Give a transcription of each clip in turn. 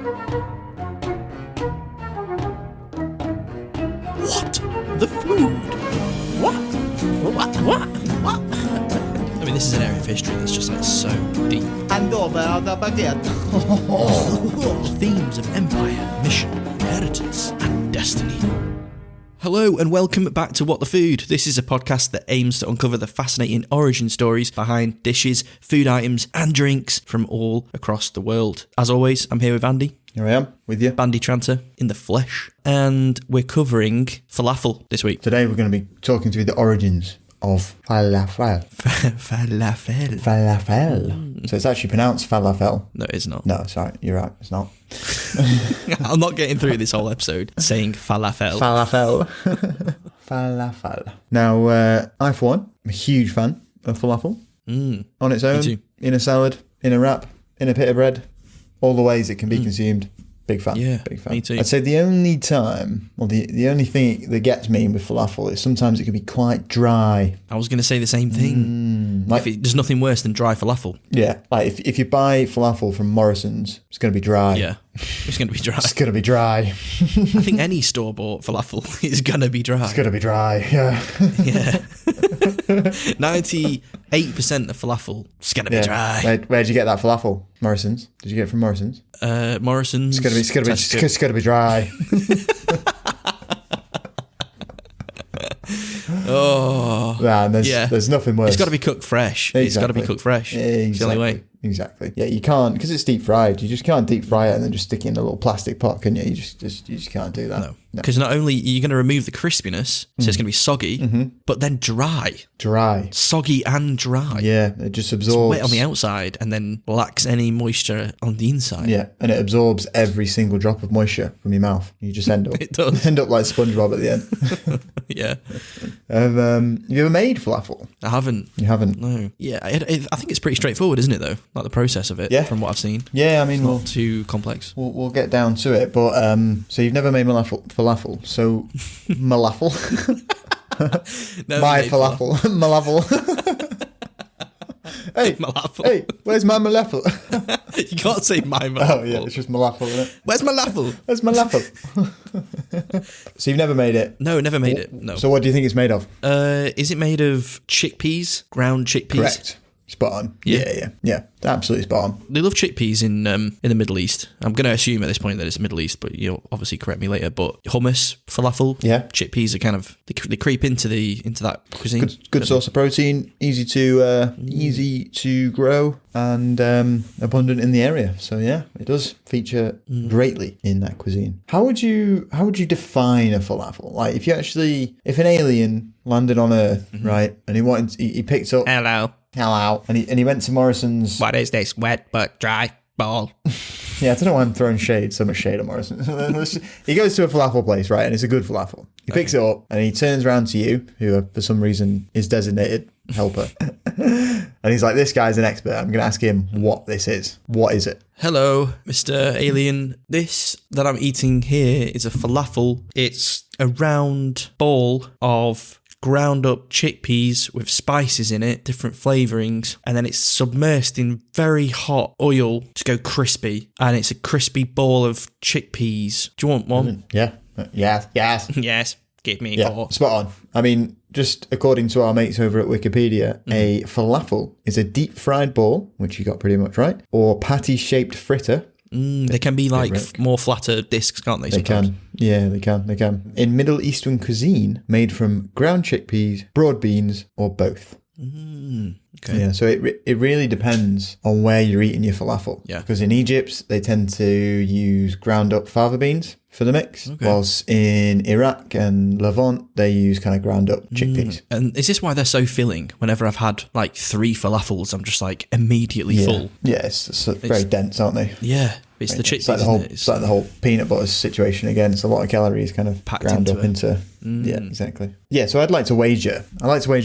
What? The food? What? I mean, this is an area of history that's just like so deep. Hand over the baguette. Themes of empire, mission, inheritance, and destiny. Hello and welcome back to What the Food. This is a podcast that aims to uncover the fascinating origin stories behind dishes, food items, and drinks from all across the world. As always, I'm here with Andy. Here I am, with you. Bandy Tranter in the flesh. And we're covering falafel this week. Today we're going to be talking through the origins of falafel. Falafel. So it's actually pronounced falafel. No, it's not. No, sorry, you're right, it's not. I'm not getting through this whole episode saying falafel. Falafel. Falafel. Now, I for one, am a huge fan of falafel. On its own, too. in a salad, in a wrap, in a pita bread, all the ways it can be consumed. Big fan. Yeah, big fan. me too. I'd say the only time, or the only thing that gets me with falafel is sometimes it can be quite dry. I was going to say the same thing. There's nothing worse than dry falafel. Yeah, like if you buy falafel from Morrison's, it's going to be dry. Yeah, it's going to be dry. It's going to be dry. I think any store-bought falafel is going to be dry. It's going to be dry, yeah. Yeah. 98% of falafel is going to be dry. Where'd you get that falafel? Morrison's? Did you get it from Morrison's? Morrison's. It's going to be dry. Oh. Man, there's nothing worse. It's got to be cooked fresh. Exactly. It's got to be cooked fresh. Exactly. It's the only way. Exactly. Yeah, you can't, because it's deep fried, you just can't deep fry it and then just stick it in a little plastic pot, can you? You just can't do that. No. Because not only you're going to remove the crispiness, so it's going to be soggy, but then dry. Dry. Soggy and dry. Yeah, it just It's absorbs. wet on the outside and then lacks any moisture on the inside. Yeah, and it absorbs every single drop of moisture from your mouth. You just end up It does. end up like SpongeBob at the end. Yeah. You ever made falafel? I haven't. You haven't? No. Yeah, I think it's pretty straightforward, isn't it, though? Like the process of it, Yeah. from what I've seen. Yeah, I mean, Not too complex. we'll get down to it. But so you've never made falafel. So falafel. No, My made falafel. Falafel. Hey, Falafel. hey, where's my falafel? You can't say my falafel. Oh yeah, it's just falafel, isn't it? Where's my falafel? Where's my falafel? So you've never made it? No, never made it. No. So what do you think it's made of? Is it made of chickpeas? Ground chickpeas? Correct. Spot on. Yeah. Yeah. Absolutely spot on. They love chickpeas in the Middle East. I'm going to assume at this point that it's the Middle East, but you'll obviously correct me later. But hummus, falafel, Yeah. chickpeas are kind of they creep into that cuisine. Good source of protein, easy to grow, and abundant in the area. So yeah, it does feature greatly in that cuisine. How would you define a falafel? Like if an alien landed on Earth, right, and he picked up hello, and he went to Morrison's. What is this wet but dry ball? Yeah, I don't know why I'm throwing so much shade at Morrison. He goes to a falafel place, right, and it's a good falafel. He picks it up and he turns around to you, who for some reason is designated helper, and he's like, "This guy's an expert. I'm going to ask him what this is. What is it?" Hello, Mr. Alien. This that I'm eating here is a falafel. It's a round ball of ground up chickpeas with spices in it, different flavourings, and then it's submersed in very hot oil to go crispy, and it's a crispy ball of chickpeas. Do you want one? Yeah. Yes. Yes, give me hot. Spot on. I mean, just according to our mates over at Wikipedia, a falafel is a deep fried ball, which you got pretty much right, or patty-shaped fritter. They can be like more flatter discs, can't they? They can. Yeah, they can. In Middle Eastern cuisine, made from ground chickpeas, broad beans, or both. Okay. Yeah, so it really depends on where you're eating your falafel. Yeah. Because in Egypt, they tend to use ground up fava beans for the mix, whilst in Iraq and Levant, they use kind of ground up chickpeas. And is this why they're so filling? Whenever I've had like 3 falafels, I'm just like immediately full. Yeah, it's very dense, aren't they? Yeah, it's the chickpeas. It's like the whole peanut butter situation again. It's a lot of calories kind of Packed ground into up it. into. Yeah, exactly. Yeah, so I'd like to wager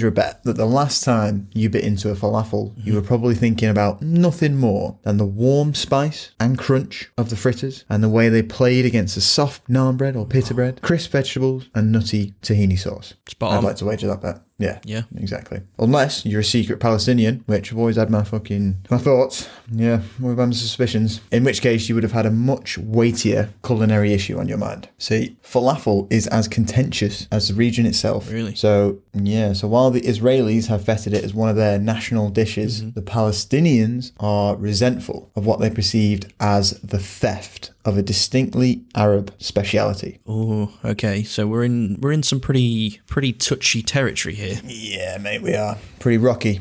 a bet that the last time you bit into a falafel, you were probably thinking about nothing more than the warm spice and crunch of the fritters and the way they played against a soft naan bread or pita bread, crisp vegetables and nutty tahini sauce. Spot on. I'd like to wager that bet. Yeah. Yeah. Exactly. Unless you're a secret Palestinian, which I've always had my thoughts. Yeah. I've had my suspicions. In which case you would have had a much weightier culinary issue on your mind. See, falafel is as contentious as the region itself. Really? So, yeah. So while the Israelis have vetted it as one of their national dishes, the Palestinians are resentful of what they perceived as the theft of a distinctly Arab speciality. Oh, okay. So we're in some pretty touchy territory here. Yeah, mate, we are. Pretty rocky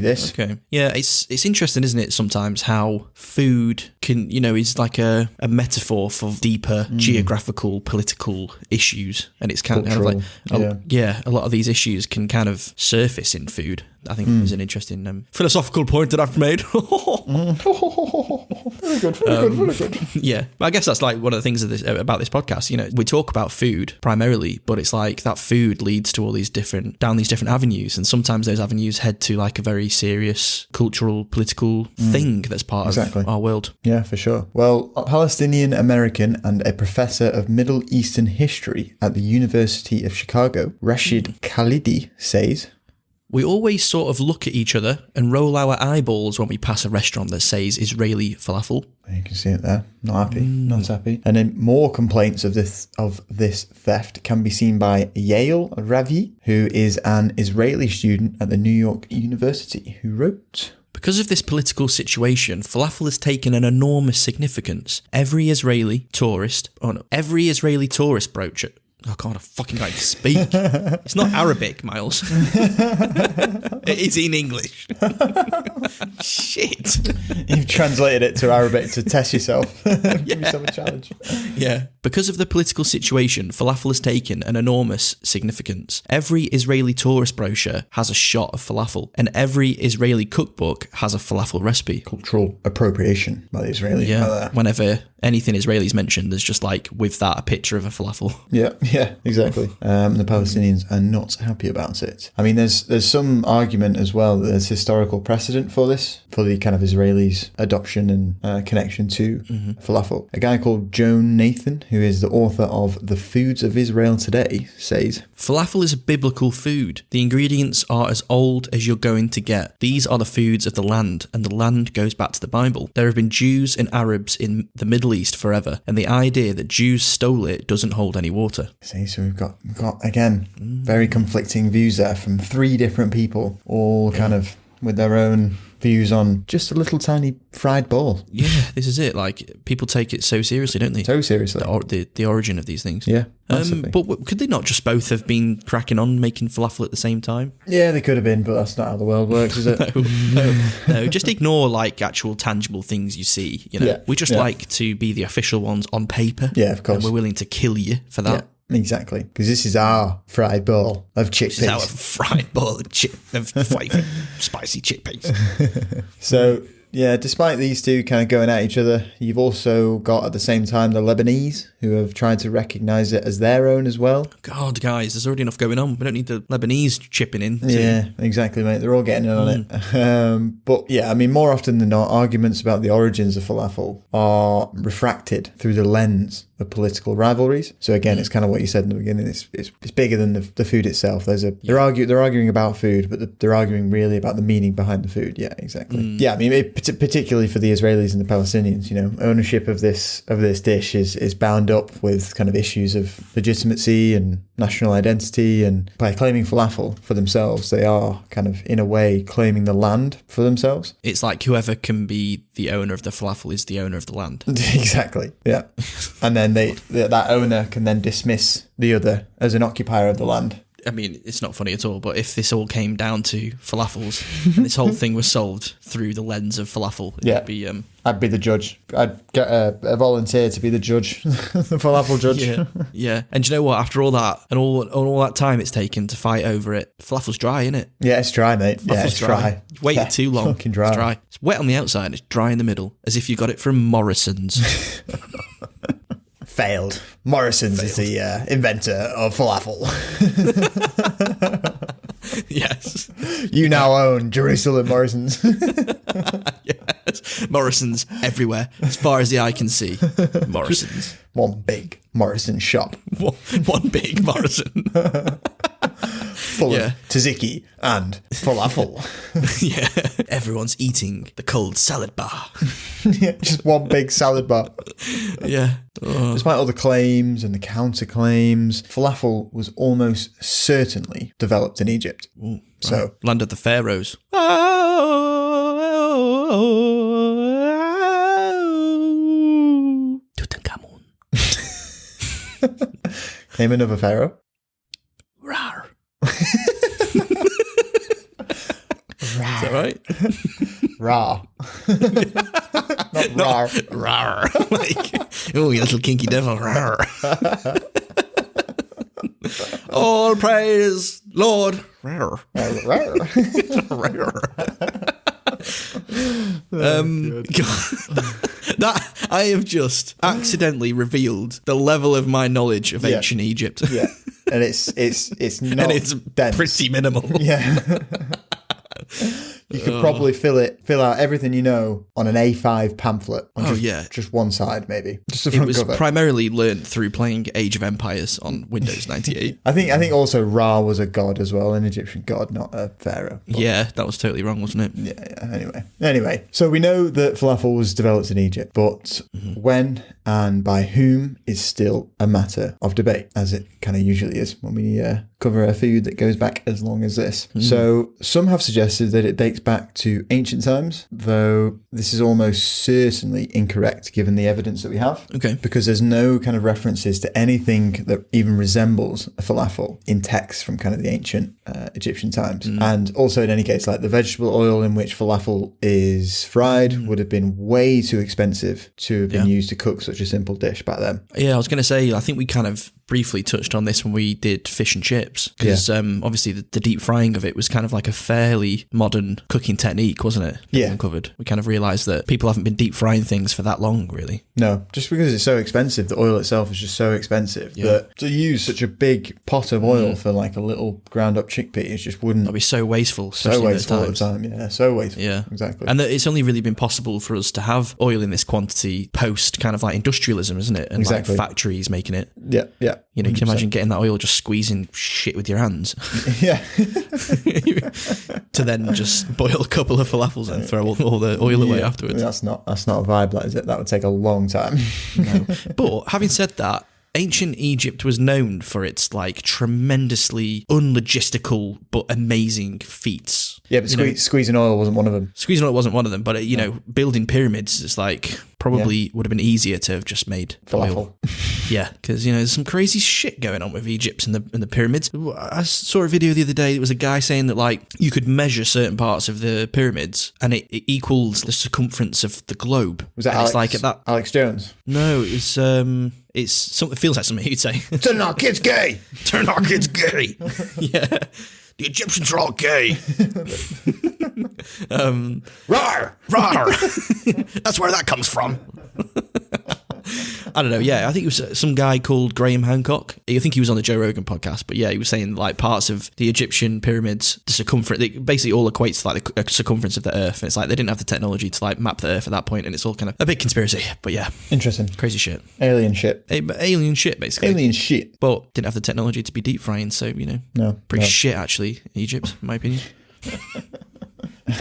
this. Okay. Yeah, it's interesting, isn't it, sometimes how food can, is like a metaphor for deeper geographical, political issues. And it's kind of like, a lot of these issues can kind of surface in food. I think is an interesting philosophical point that I've made. Very good. Yeah, but I guess that's like one of the things about this podcast. We talk about food primarily, but it's like that food leads to all these different avenues, and sometimes those avenues head to like a very serious cultural, political thing that's part of our world. Yeah, for sure. Well, a Palestinian American and a professor of Middle Eastern history at the University of Chicago, Rashid Khalidi, says, "We always sort of look at each other and roll our eyeballs when we pass a restaurant that says Israeli falafel." You can see it there. Not happy. And then more complaints of this theft can be seen by Yael Ravi, who is an Israeli student at the New York University, who wrote, "Because of this political situation, falafel has taken an enormous significance. Every Israeli tourist brochure." Oh God, I fucking can't speak. It's not Arabic, Miles. It is in English. Shit. You've translated it to Arabic to test yourself. Give yourself a challenge. Yeah. Because of the political situation, falafel has taken an enormous significance. Every Israeli tourist brochure has a shot of falafel, and every Israeli cookbook has a falafel recipe. Cultural appropriation by the Israelis. Yeah. Whenever anything Israeli is mentioned, there's just like with that a picture of a falafel. Yeah, exactly. The Palestinians are not happy about it. I mean, there's some argument as well that there's historical precedent for this, for the kind of Israelis' adoption and connection to falafel. A guy called Joan Nathan, who is the author of The Foods of Israel Today, says, "Falafel is a biblical food. The ingredients are as old as you're going to get. These are the foods of the land, and the land goes back to the Bible. There have been Jews and Arabs in the Middle East forever, and the idea that Jews stole it doesn't hold any water." See, so we've got again, very conflicting views there from three different people, all kind of with their own views on just a little tiny fried ball. Yeah, this is it. Like, people take it so seriously, don't they? So seriously. The origin of these things. Yeah. But could they not just both have been cracking on making falafel at the same time? Yeah, they could have been, but that's not how the world works, is it? No. Just ignore like actual tangible things you see. We just like to be the official ones on paper. Yeah, of course. And we're willing to kill you for that. Yeah. Exactly, because this is our fried bowl of chickpeas. This is our fried bowl of flavoured spicy chickpeas. So, yeah, despite these two kind of going at each other, you've also got at the same time the Lebanese, who have tried to recognise it as their own as well. God, guys, there's already enough going on. We don't need the Lebanese chipping in. Yeah, exactly, mate. They're all getting in on it. But yeah, I mean, more often than not, arguments about the origins of falafel are refracted through the lens of political rivalries. So again, it's kind of what you said in the beginning. It's bigger than the food itself. They're arguing about food, but they're arguing really about the meaning behind the food. Yeah, exactly. Yeah, I mean, particularly for the Israelis and the Palestinians, ownership of this dish is bound up with kind of issues of legitimacy and national identity, and by claiming falafel for themselves, they are kind of in a way claiming the land for themselves. It's like whoever can be the owner of the falafel is the owner of the land. Exactly. Yeah. And then that owner can then dismiss the other as an occupier of the land. I mean, it's not funny at all, but if this all came down to falafels and this whole thing was solved through the lens of falafel, it would be... I'd be the judge. I'd get a volunteer to be the judge, the falafel judge. Yeah. And do you know what? After all that and all that time it's taken to fight over it, falafel's dry, isn't it? Yeah, it's dry, mate. It's dry. Waited too long. Fucking dry. It's dry. It's wet on the outside. It's dry in the middle, as if you got it from Morrison's. Failed. Morrison's is the inventor of falafel. Yes. You now own Jerusalem Morrison's. Yes. Morrison's everywhere, as far as the eye can see. Morrison's. One big Morrison shop. One big Morrison. full of tzatziki and falafel. Yeah, everyone's eating the cold salad bar. Yeah, just one big salad bar. Yeah. Despite all the claims and the counterclaims, falafel was almost certainly developed in Egypt. Ooh, so right. Land of the pharaohs. Tutankhamun. Name another pharaoh. Rar. Rar. Is that right? Ra. Not rar. Rar. Like, oh, you little kinky devil. Rar. All praise, Lord. Rar. Rar. Rar. That I have just accidentally revealed the level of my knowledge of ancient Egypt. Yeah, and it's not and it's dense. pretty minimal. Yeah. You could probably fill out everything you know on an A5 pamphlet. On just one side, maybe. Just the front It was cover. primarily learnt through playing Age of Empires on Windows 98. I think also Ra was a god as well, an Egyptian god, not a pharaoh. But yeah, that was totally wrong, wasn't it? Yeah. Anyway, so we know that falafel was developed in Egypt, but when and by whom is still a matter of debate, as it kind of usually is when we cover a food that goes back as long as this. So some have suggested that it dates back to ancient times, though this is almost certainly incorrect given the evidence that we have. Okay. Because there's no kind of references to anything that even resembles a falafel in texts from kind of the ancient Egyptian times. And also in any case, like the vegetable oil in which falafel is fried would have been way too expensive to have been used to cook such a simple dish back then. Yeah, I was going to say, I think we kind of briefly touched on this when we did fish and chips, because obviously the deep frying of it was kind of like a fairly modern cooking technique, wasn't it? Yeah. Uncovered. We kind of realised that people haven't been deep frying things for that long, really. No, just because it's so expensive, the oil itself is just so expensive that to use such a big pot of oil for like a little ground up chickpea, it just wouldn't. That'd be so wasteful. So wasteful at the time, yeah. So wasteful. Yeah. Exactly. And that it's only really been possible for us to have oil in this quantity post kind of like industrialism, isn't it? And like factories making it. Yeah. You know, you can imagine getting that oil just squeezing shit with your hands. Yeah. To then just boil a couple of falafels and throw all the oil away afterwards. That's not a vibe, that is it? That would take a long time. No. But having said that, ancient Egypt was known for its like tremendously unlogistical but amazing feats. Yeah, but squeezing oil wasn't one of them. Squeezing oil wasn't one of them, but you know, building pyramids is like probably would have been easier to have just made falafel. Oil. Yeah, because you know there's some crazy shit going on with Egypt and the pyramids. I saw a video the other day. There was a guy saying that like you could measure certain parts of the pyramids and it equals the circumference of the globe. Was that and Alex? It's like at that. Alex Jones? No, it was. It's something. It feels like something he'd say. Turn our kids gay. Turn our kids gay. Yeah. The Egyptians are all gay. Rawr! Rawr! That's where that comes from. I don't know. Yeah, I think it was some guy called Graham Hancock. I think he was on the Joe Rogan podcast. But yeah, he was saying like parts of the Egyptian pyramids, the circumference, it basically all equates to like the circumference of the Earth. And it's like they didn't have the technology to like map the Earth at that point, and it's all kind of a big conspiracy. But yeah, interesting, crazy shit, alien shit, alien shit, basically alien shit. But didn't have the technology to be deep frying, so you know, pretty shit actually. Egypt, in my opinion.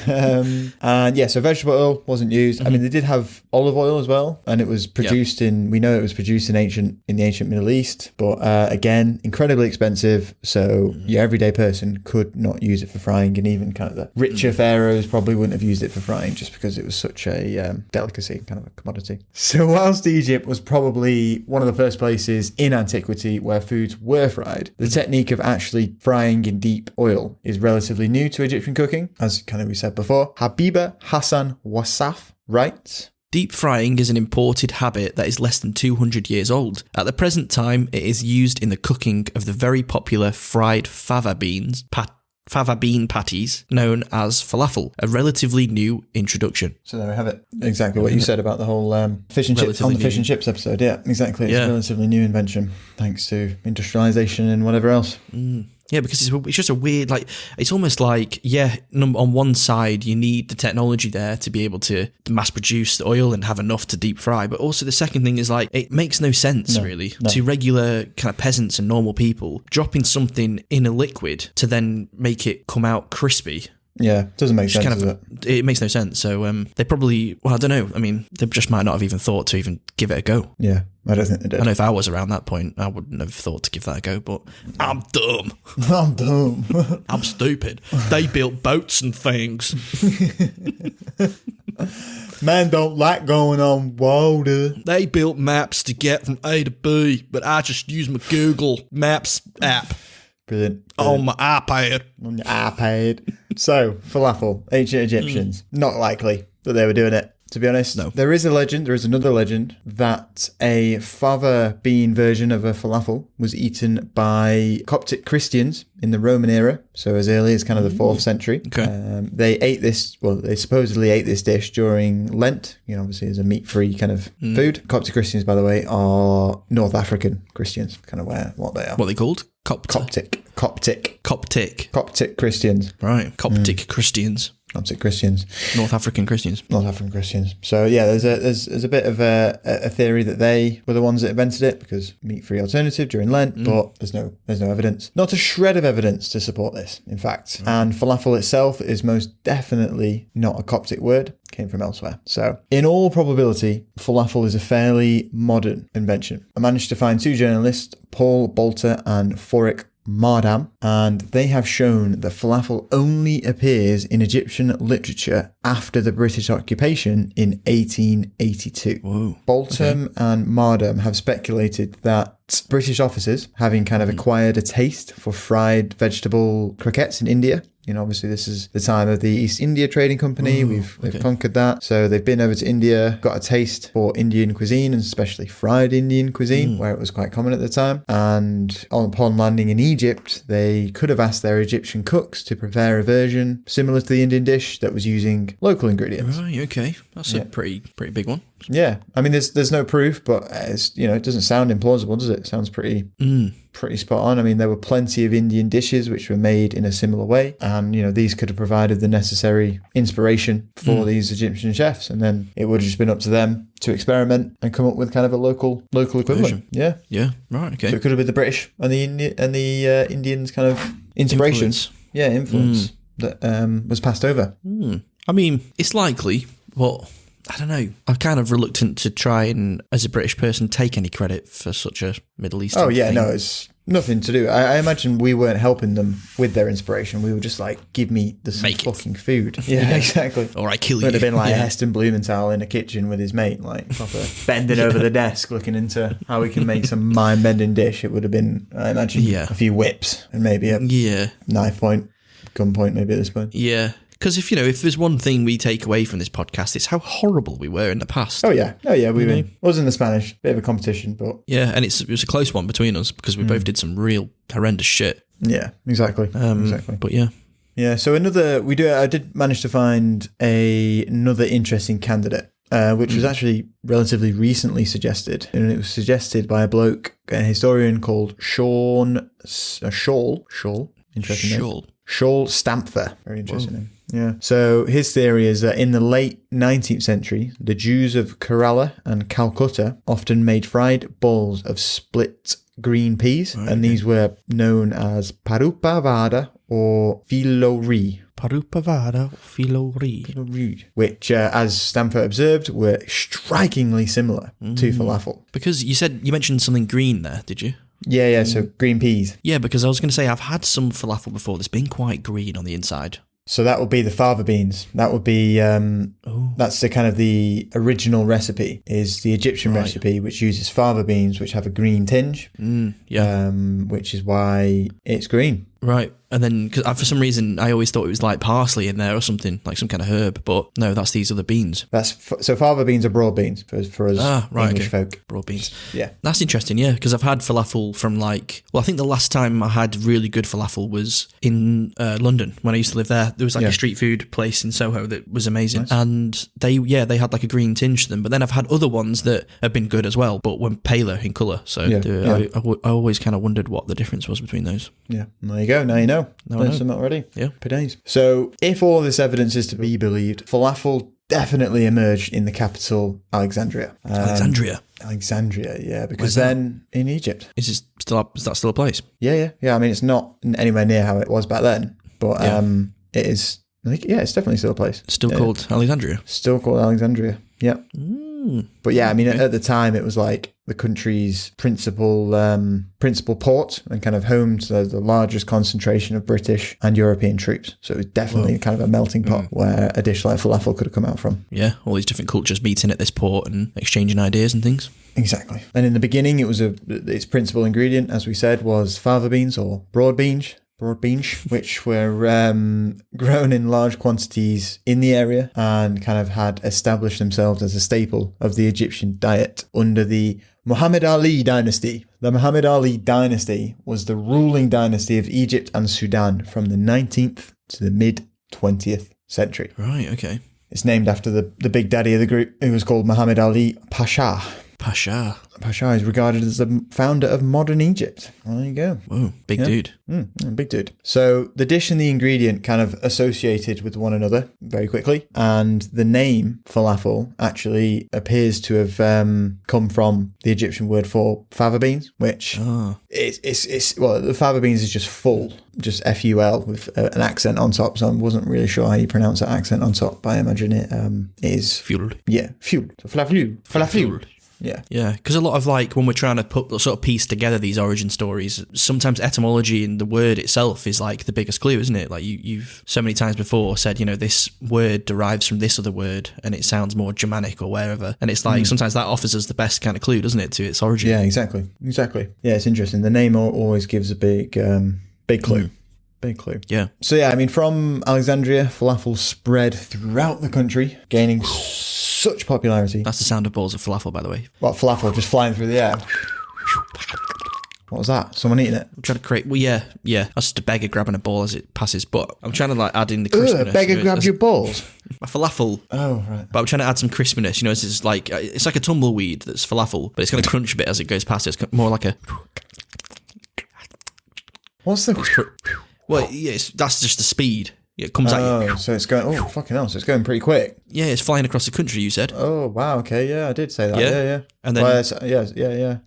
And yeah, so vegetable oil wasn't used. I mean, they did have olive oil as well, and it was produced we know it was produced in the ancient Middle East, but again, incredibly expensive. So your everyday person could not use it for frying, and even kind of the richer pharaohs probably wouldn't have used it for frying just because it was such a delicacy, kind of a commodity. So whilst Egypt was probably one of the first places in antiquity where foods were fried, the technique of actually frying in deep oil is relatively new to Egyptian cooking, as kind of we said before. Habiba Hassan Wassaf writes, deep frying is an imported habit that is less than 200 years old. At the present time, it is used in the cooking of the very popular fried fava bean patties known as falafel, a relatively new introduction. So there we have it. Exactly what you said about the whole fish and chips on the fish and chips episode. Yeah, exactly. It's a relatively new invention thanks to industrialization and whatever else. Yeah, because it's just a weird, like, it's almost like, on one side, you need the technology there to be able to mass produce the oil and have enough to deep fry. But also the second thing is, like, it makes no sense, really, to regular kind of peasants and normal people dropping something in a liquid to then make it come out crispy. Yeah, doesn't make sense, does it? It makes no sense. So they probably, well, I don't know. I mean, they just might not have even thought to even give it a go. Yeah, I don't think they did. I know if I was around that point, I wouldn't have thought to give that a go, but I'm dumb. I'm dumb. I'm stupid. They built boats and things. Man don't like going on water. They built maps to get from A to B, but I just use my Google Maps app. Brilliant. On my iPad. On your iPad. So, falafel, ancient Egyptians. Not likely that they were doing it, to be honest. No. There is another legend, that a fava bean version of a falafel was eaten by Coptic Christians in the Roman era, so as early as kind of the 4th century. Okay. They supposedly ate this dish during Lent, obviously as a meat-free kind of food. Coptic Christians, by the way, are North African Christians, kind of what they are. What are they called? Coptic Christians. Right. Coptic Christians. Coptic Christians. North African Christians. So yeah, there's a bit of a theory that they were the ones that invented it because meat-free alternative during Lent, but there's no evidence. Not a shred of evidence to support this, in fact. And falafel itself is most definitely not a Coptic word. Came from elsewhere. So, in all probability, falafel is a fairly modern invention. I managed to find 2 journalists, Paul Bolter and Forik Mardam, and they have shown that falafel only appears in Egyptian literature after the British occupation in 1882. Whoa. Bolter and Mardam have speculated that British officers, having kind of acquired a taste for fried vegetable croquettes in India, obviously this is the time of the East India Trading Company. They've conquered that. So they've been over to India, got a taste for Indian cuisine, and especially fried Indian cuisine, where it was quite common at the time. And upon landing in Egypt, they could have asked their Egyptian cooks to prepare a version similar to the Indian dish that was using local ingredients. Right, okay. That's a pretty big one. Yeah. I mean, there's no proof, but it doesn't sound implausible, does it? It sounds pretty spot on. I mean, there were plenty of Indian dishes which were made in a similar way, and these could have provided the necessary inspiration for these Egyptian chefs, and then it would have just been up to them to experiment and come up with kind of a local equivalent. Yeah, right, okay. So it could have been the British and the Indians' kind of inspiration, influence that was passed over. I mean, it's likely, but I don't know. I'm kind of reluctant to try and, as a British person, take any credit for such a Middle Eastern thing. No, it's nothing to do. I imagine we weren't helping them with their inspiration. We were just like, give me the fucking food. Yeah, exactly. Or I kill you. Would have been like Heston Blumenthal in a kitchen with his mate, like proper bending over the desk, looking into how we can make some mind-bending dish. It would have been, I imagine, a few whips and maybe a knife point, gun point maybe at this point. Yeah. Because if there's one thing we take away from this podcast, it's how horrible we were in the past. Oh yeah, we were. Us in the Spanish, bit of a competition, but and it was a close one between us because we both did some real horrendous shit. Yeah, exactly. But yeah. So I did manage to find another interesting candidate, which was actually relatively recently suggested, and it was suggested by a historian called Shaul. Interesting name. Shaul Stampfer. Very interesting name. Yeah. So his theory is that in the late 19th century, the Jews of Kerala and Calcutta often made fried balls of split green peas, and these were known as parupa vada or filori. Parupavada filori. Which, as Stamper observed, were strikingly similar to falafel. Because you mentioned something green there, did you? Yeah, so green peas. Yeah, because I was going to say, I've had some falafel before that's been quite green on the inside. So that would be the fava beans. That would be, that's the kind of the original recipe, is the Egyptian recipe, which uses fava beans, which have a green tinge, which is why it's green. Right. And then, because for some reason, I always thought it was like parsley in there or something, like some kind of herb. But no, that's these other beans. So fava beans are broad beans for us English folk. Broad beans. Yeah. That's interesting, yeah, because I've had falafel from I think the last time I had really good falafel was in London when I used to live there. There was a street food place in Soho that was amazing. Nice. And they had like a green tinge to them. But then I've had other ones that have been good as well, but were paler in colour. So I always kind of wondered what the difference was between those. Yeah, there you go. go. Now you know. Now I Learned know. something already. Yeah. Per days. So if all this evidence is to be believed, falafel definitely emerged in the capital, Alexandria. Alexandria, yeah, because then in Egypt. Is that still a place? Yeah. I mean, it's not anywhere near how it was back then, but it is. I think, it's definitely still a place. Still called Alexandria. Still called Alexandria. Yeah. But yeah, I mean, at the time, it was like the country's principal port and kind of home to the largest concentration of British and European troops. So it was definitely kind of a melting pot where a dish like falafel could have come out from. Yeah, all these different cultures meeting at this port and exchanging ideas and things. Exactly. And in the beginning, its principal ingredient, as we said, was fava beans or broad beans, which were grown in large quantities in the area and kind of had established themselves as a staple of the Egyptian diet under the Muhammad Ali dynasty. The Muhammad Ali dynasty was the ruling dynasty of Egypt and Sudan from the 19th to the mid-20th century. Right, okay. It's named after the big daddy of the group, who was called Muhammad Ali Pasha. Pasha is regarded as the founder of modern Egypt. There you go. Whoa, big dude. Big dude. So the dish and the ingredient kind of associated with one another very quickly. And the name falafel actually appears to have come from the Egyptian word for fava beans, which the fava beans is just full, just F-U-L with an accent on top. So I wasn't really sure how you pronounce that accent on top, but I imagine it is... Fueled. Yeah, fueled. So falafel. Yeah, because a lot of when we're trying to sort of piece together these origin stories, sometimes etymology in the word itself is the biggest clue, isn't it? Like you've so many times before said, this word derives from this other word and it sounds more Germanic or wherever, and it's sometimes that offers us the best kind of clue, doesn't it, to its origin? Yeah, exactly. Yeah, it's interesting. The name always gives a big clue. Big clue. Yeah. So yeah, I mean, from Alexandria, falafel spread throughout the country, gaining such popularity. That's the sound of balls of falafel, by the way. What, falafel just flying through the air? What was that? Someone eating it? I'm trying to create... Well, yeah. That's just a beggar grabbing a ball as it passes, but I'm trying to add in the crispiness. A beggar grabs your balls? A falafel. Oh, right. But I'm trying to add some crispiness. It's like a tumbleweed that's falafel, but it's going to crunch a bit as it goes past. It's more like a... What's the... Well, yes, that's just the speed. It comes at you. Oh, so it's going... Oh, fucking hell. So it's going pretty quick. Yeah, it's flying across the country, you said. Oh, wow. Okay, yeah, I did say that. Yeah. And then... Well,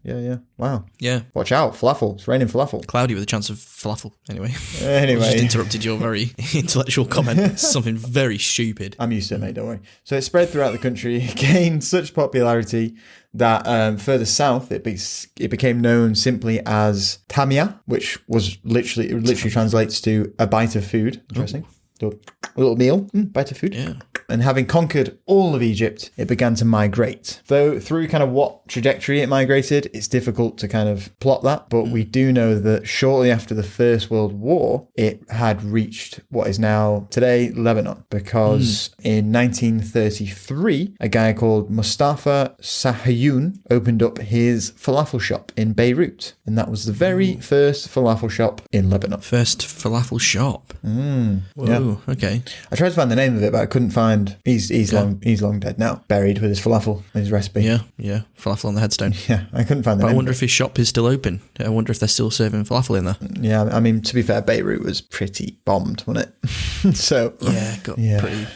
yeah. Wow. Yeah. Watch out. Falafel. It's raining falafel. Cloudy with a chance of falafel. Anyway. I just interrupted your very intellectual comment. It's something very stupid. I'm used to it, mate. Don't worry. So it spread throughout the country, gained such popularity that further south it became known simply as tamia, which was literally translates to a bite of food. Interesting. A little meal, bite of food. Yeah. And having conquered all of Egypt, it began to migrate. Though through kind of what trajectory it migrated, it's difficult to kind of plot that. But we do know that shortly after the First World War, it had reached what is now today Lebanon. Because in 1933, a guy called Mustafa Sahayoun opened up his falafel shop in Beirut. And that was the very first falafel shop in Lebanon. First falafel shop. Whoa, yeah. Okay. I tried to find the name of it, but I couldn't find. He's long dead now, buried with his falafel and his recipe. Yeah. Falafel on the headstone. Yeah, I couldn't find the But name. I wonder if his shop is still open. I wonder if they're still serving falafel in there. Yeah, I mean, to be fair, Beirut was pretty bombed, wasn't it? So pretty.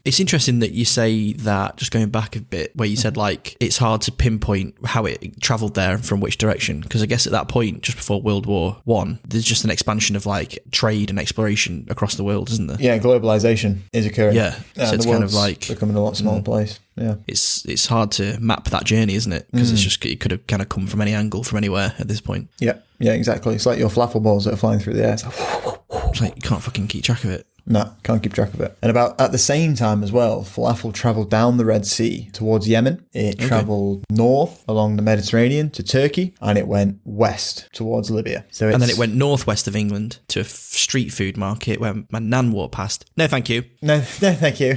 It's interesting that you say that. Just going back a bit, where you said it's hard to pinpoint how it travelled there and from which direction, because I guess at that point, just before World War I, there's just an expansion of trade and exploration across the world, isn't there? Yeah, globalization is occurring. Yeah, so it's kind of becoming a lot smaller place. Yeah, it's hard to map that journey, isn't it? Because it could have kind of come from any angle, from anywhere at this point. Yeah, exactly. It's like your falafel balls that are flying through the air. It's like you can't fucking keep track of it. No, can't keep track of it. And at the same time as well, falafel travelled down the Red Sea towards Yemen. It travelled north along the Mediterranean to Turkey, and it went west towards Libya. And then it went northwest of England to a street food market where my nan walked past. No, thank you. No, thank you.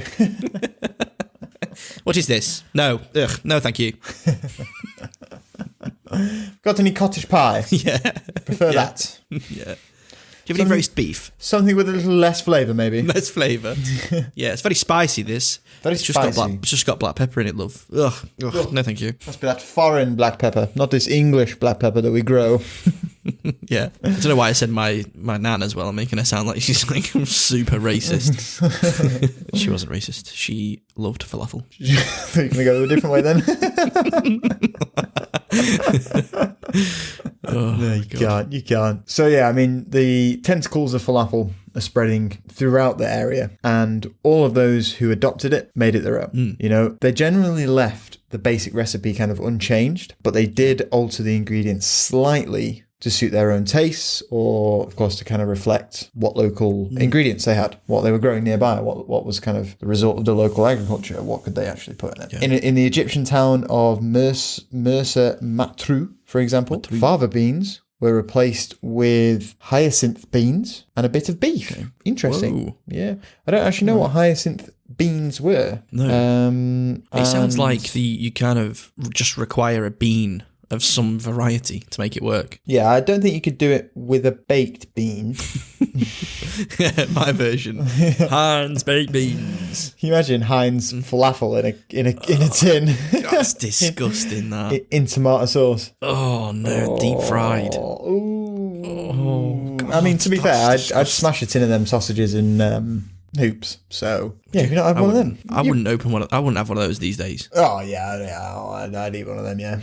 What is this? No. Ugh, no, thank you. Got any cottage pie? Yeah. Prefer that. Yeah. Do you have any roast beef? Something with a little less flavour, maybe. Less flavour. Yeah, it's very spicy, this. Very spicy. It's just got black pepper in it, love. Ugh. No, thank you. Must be that foreign black pepper, not this English black pepper that we grow. Yeah. I don't know why I said my nan as well. I'm making her sound like she's like super racist. She wasn't racist. She loved falafel. You're going to go a different way then? No, you can't. So yeah, I mean, the tentacles of falafel are spreading throughout the area, and all of those who adopted it made it their own. You know, they generally left the basic recipe kind of unchanged, but they did alter the ingredients slightly to suit their own tastes, or of course to kind of reflect what local ingredients they had, what they were growing nearby, what was kind of the result of the local agriculture, what could they actually put in it. Yeah. In the Egyptian town of Mersa Matruh, for example, fava beans were replaced with hyacinth beans and a bit of beef. Okay. Interesting. Whoa. Yeah. I don't actually know what hyacinth beans were. No. It sounds like you kind of just require a bean of some variety to make it work. Yeah, I don't think you could do it with a baked bean. Yeah, my version. Heinz baked beans. Can you imagine Heinz falafel in a tin? That's disgusting, that. In tomato sauce. Oh, no, deep fried. Ooh. God, I mean, to be fair, I'd smash a tin of them sausages in hoops. So, yeah, if you're not having one of them. I wouldn't have one of those these days. Oh, yeah, I'd eat one of them, yeah.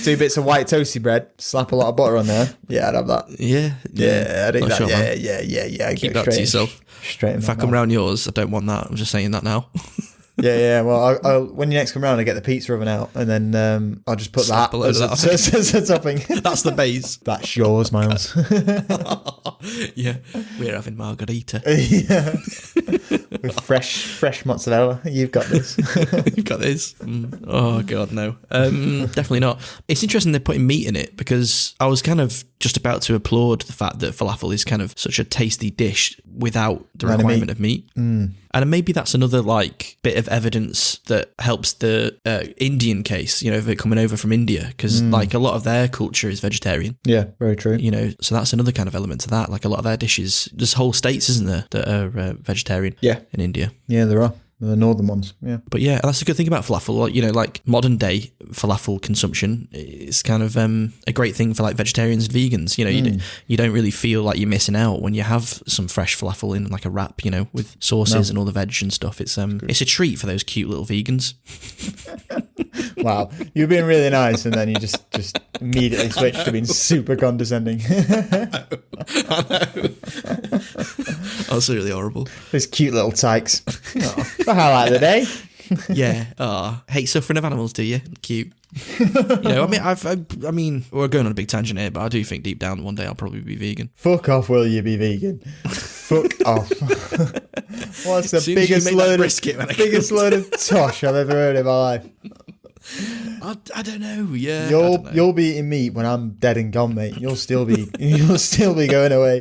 2 bits of white toasty bread, slap a lot of butter on there. Yeah, I'd have that. Yeah, I'd eat that. Sure, yeah. Keep that to yourself. Straight. If I come round yours, I don't want that. I'm just saying that now. Yeah. Well, I'll when you next come round, I get the pizza oven out, and then I'll just put that as a topping. That's the base. That's yours, Miles. Yeah, we're having margarita. Yeah, with fresh mozzarella. You've got this. You've got this. Oh God, no. Definitely not. It's interesting they're putting meat in it, because I was kind of just about to applaud the fact that falafel is kind of such a tasty dish without the requirement of meat. And maybe that's another like bit of evidence that helps the Indian case, you know, of it coming over from India, because like a lot of their culture is vegetarian. Yeah, very true. You know, so that's another kind of element to that. Like a lot of their dishes, there's whole states, isn't there, that are vegetarian? Yeah, in India. Yeah, there are. The northern ones, yeah. But yeah, that's a good thing about falafel. Like, you know, like modern day falafel consumption is kind of a great thing for like vegetarians and vegans. You know, you don't really feel like you're missing out when you have some fresh falafel in like a wrap, you know, with sauces and all the veg and stuff. It's a treat for those cute little vegans. Wow, you're being really nice, and then you just immediately switch to being super condescending. I know. That's really horrible. Those cute little tykes. The highlight of the day. Yeah. Hate suffering of animals, do you? Cute. You know, I mean, we're going on a big tangent here, but I do think deep down one day I'll probably be vegan. Fuck off, will you be vegan? Fuck off. What's the biggest load of tosh I've ever heard in my life? I don't know. Yeah, you'll be eating meat when I'm dead and gone, mate. You'll still be going away.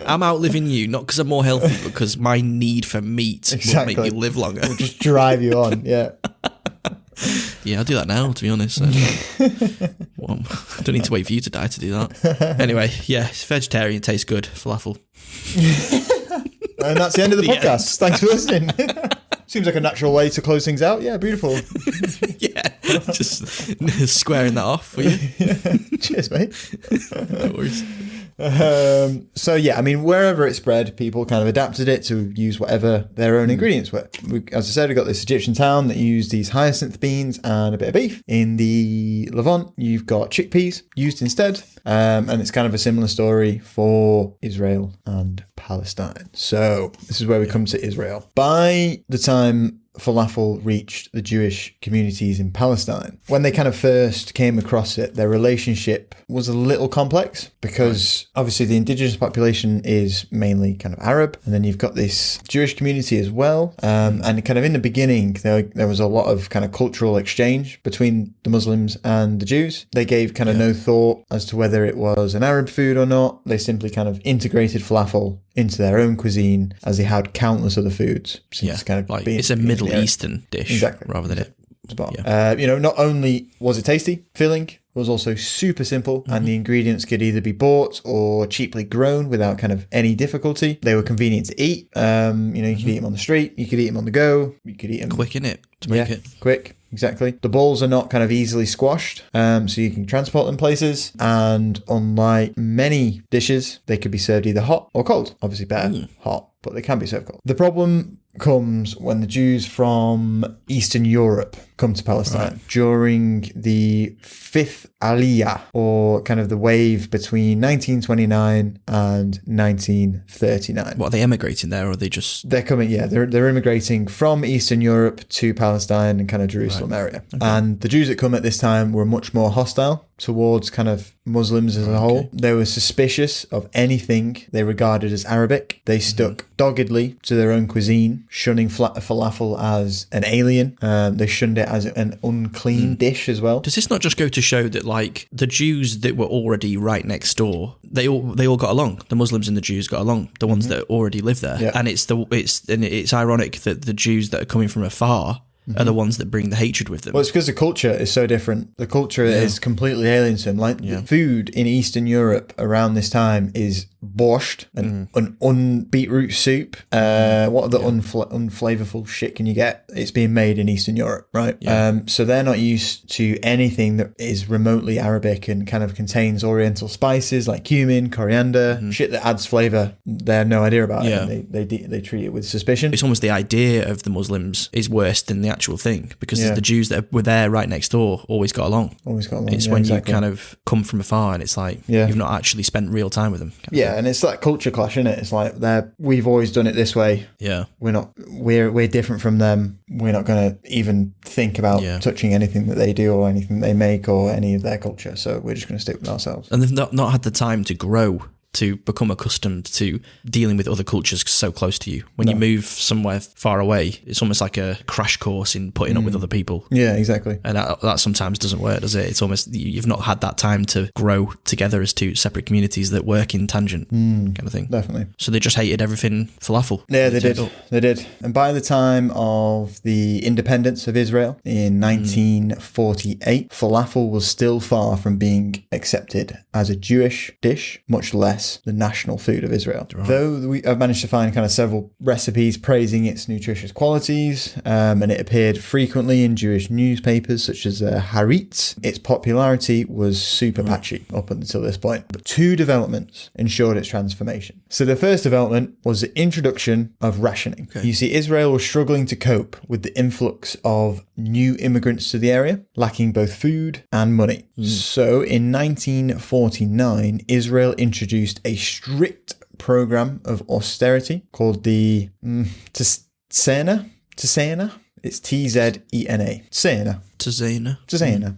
I'm outliving you, not because I'm more healthy, but because my need for meat will make me live longer. It'll just drive you on. Yeah. Yeah, I'll do that now, to be honest. Well, I don't need to wait for you to die to do that. Anyway, yeah, it's vegetarian, tastes good, falafel. And that's the end of the podcast. Thanks for listening. Seems like a natural way to close things out. Yeah, beautiful. Yeah, just squaring that off for you. Yeah. Cheers, mate. No worries. So yeah, I mean, wherever it spread, people kind of adapted it to use whatever their own ingredients were. As I said, we got this Egyptian town that used these hyacinth beans and a bit of beef. In the Levant, you've got chickpeas used instead. And it's kind of a similar story for Israel and Palestine. So this is where we come to Israel. By the time falafel reached the Jewish communities in Palestine, when they kind of first came across it, their relationship was a little complex, because obviously the indigenous population is mainly kind of Arab, and then you've got this Jewish community as well. And kind of in the beginning, there was a lot of kind of cultural exchange between the Muslims and the Jews. They gave kind of no thought as to whether it was an Arab food or not. They simply kind of integrated falafel into their own cuisine, as they had countless other foods. It's kind of like it's a Middle Eastern dish, rather than it. Not only was it tasty, filling, it was also super simple, and the ingredients could either be bought or cheaply grown without kind of any difficulty. They were convenient to eat. You could eat them on the street, you could eat them on the go, you could eat them quick, innit, to make it quick. exactly. The balls are not kind of easily squashed, so you can transport them places. And unlike many dishes, they could be served either hot or cold. Obviously better hot, but they can be served cold. The problem comes when the Jews from Eastern Europe come to Palestine during the fifth Aliyah, or kind of the wave between 1929 and 1939. What, are they emigrating there, or are they just... They're coming, yeah, they're immigrating from Eastern Europe to Palestine and kind of Jerusalem area. Okay. And the Jews that come at this time were much more hostile towards kind of Muslims as a whole. They were suspicious of anything they regarded as Arabic. They stuck doggedly to their own cuisine, shunning falafel as an alien. They shunned it as an unclean dish as well. Does this not just go to show that, like, the Jews that were already right next door, they all got along? The Muslims and the Jews got along. The ones that already lived there, and it's ironic that the Jews that are coming from afar are the ones that bring the hatred with them. Well, it's because the culture is so different. The culture is completely alien to them. Like, the food in Eastern Europe around this time is borscht, an unbeetroot soup. What other unflavorful shit can you get? It's being made in Eastern Europe, right? Yeah. So they're not used to anything that is remotely Arabic and kind of contains Oriental spices like cumin, coriander, shit that adds flavor. They have no idea about it. And they treat it with suspicion. It's almost the idea of the Muslims is worse than the actual thing, because the Jews that were there right next door always got along. It's when you kind of come from afar and it's like you've not actually spent real time with them. And it's that culture clash, isn't it? It's like we've always done it this way. Yeah, we're different from them. We're not going to even think about touching anything that they do or anything they make or any of their culture. So we're just going to stick with ourselves. And they've not had the time to grow, to become accustomed to dealing with other cultures so close to you. When you move somewhere far away, it's almost like a crash course in putting up with other people. Yeah, exactly. And that sometimes doesn't work, does it? It's almost, you've not had that time to grow together as two separate communities that work in tangent, kind of thing. Definitely. So they just hated everything falafel. Yeah, they did. They did. And by the time of the independence of Israel in 1948, falafel was still far from being accepted as a Jewish dish, much less the national food of Israel. Right. Though I've managed to find kind of several recipes praising its nutritious qualities, and it appeared frequently in Jewish newspapers such as Haaretz, its popularity was super patchy up until this point. But two developments ensured its transformation. So the first development was the introduction of rationing. Okay. You see, Israel was struggling to cope with the influx of new immigrants to the area, lacking both food and money. So in 1949, Israel introduced a strict program of austerity called the Tzena. It's T-Z-E-N-A. Tzena.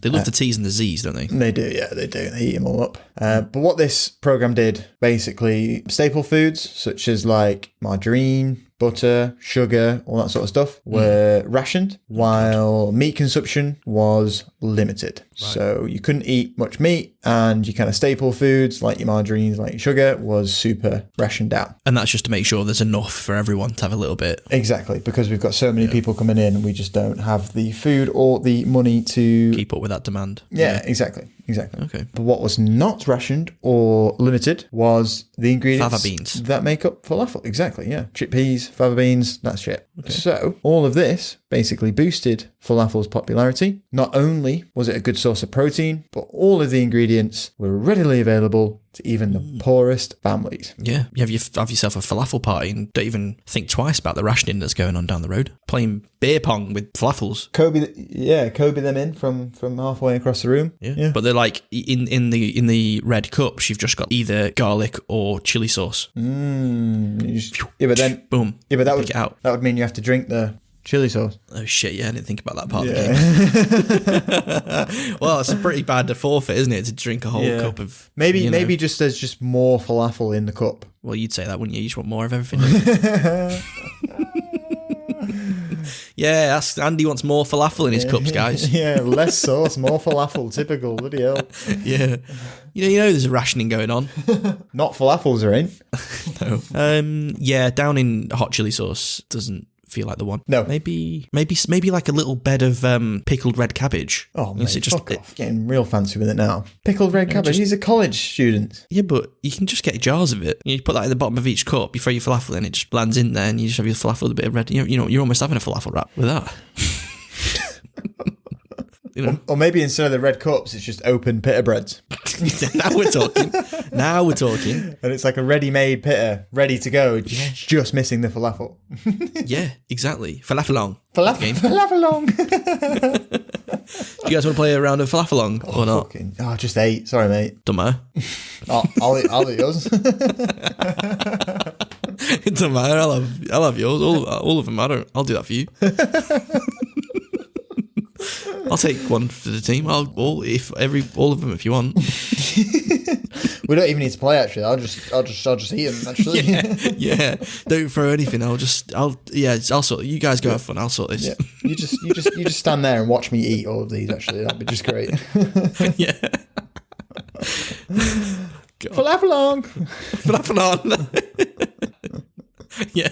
They love the T's and the Z's, don't they? They do, yeah, they do. They eat them all up. But what this program did, basically, staple foods such as like margarine, butter, sugar, all that sort of stuff were rationed, while meat consumption was limited. Right. So you couldn't eat much meat, and your kind of staple foods like your margarines, like your sugar, was super rationed out. And that's just to make sure there's enough for everyone to have a little bit. Exactly, because we've got so many people coming in, and we just don't have the food or the money to keep up with that demand. Yeah, exactly. Okay. But what was not rationed or limited was the ingredients fava beans that make up falafel. Exactly, yeah. Chickpeas, fava beans, that shit. Okay. So all of this basically boosted falafel's popularity. Not only was it a good source of protein, but all of the ingredients were readily available to even the poorest families. Yeah, you have yourself a falafel party and don't even think twice about the rationing that's going on down the road. Playing beer pong with falafels. Kobe them in from halfway across the room. Yeah. But they're like in the red cups. You've just got either garlic or chili sauce. But then boom. Yeah, but that would mean you have to drink the chili sauce. Oh shit, yeah, I didn't think about that part of the game. Well, it's a pretty bad forfeit, isn't it, to drink a whole cup of... Maybe just there's just more falafel in the cup. Well, you'd say that, wouldn't you? You just want more of everything. Yeah, Andy wants more falafel in his cups, guys. Yeah, less sauce, more falafel. Typical, bloody hell. Yeah. You know there's a rationing going on. Not falafels are in. No. Yeah, down in hot chili sauce doesn't feel like the one. No. Maybe like a little bed of pickled red cabbage. Oh, mate, fuck off. Getting real fancy with it now. Pickled red cabbage. These are college students. Yeah, but you can just get jars of it. You put that at the bottom of each cup, you throw your falafel in, it just lands in there, and you just have your falafel with a bit of red. You know, you're almost having a falafel wrap with that. you know. Or maybe instead of the red cups, it's just open pita breads. Now we're talking. Now we're talking. And it's like a ready-made pita, ready to go, just missing the falafel. Yeah, exactly. Falafelong. Falafelong. Do you guys want to play a round of falafelong or not? Just 8. Sorry, mate. Don't matter. I'll eat yours. It doesn't matter. I'll have yours. All of them. I'll do that for you. I'll take one for the team. All of them if you want. We don't even need to play. Actually, I'll just eat them. Actually, yeah. Don't throw anything. I'll sort it. You guys go have fun. I'll sort this. Yeah. You just stand there and watch me eat all of these. Actually, that'd be just great. Yeah. Falafelong. Yeah.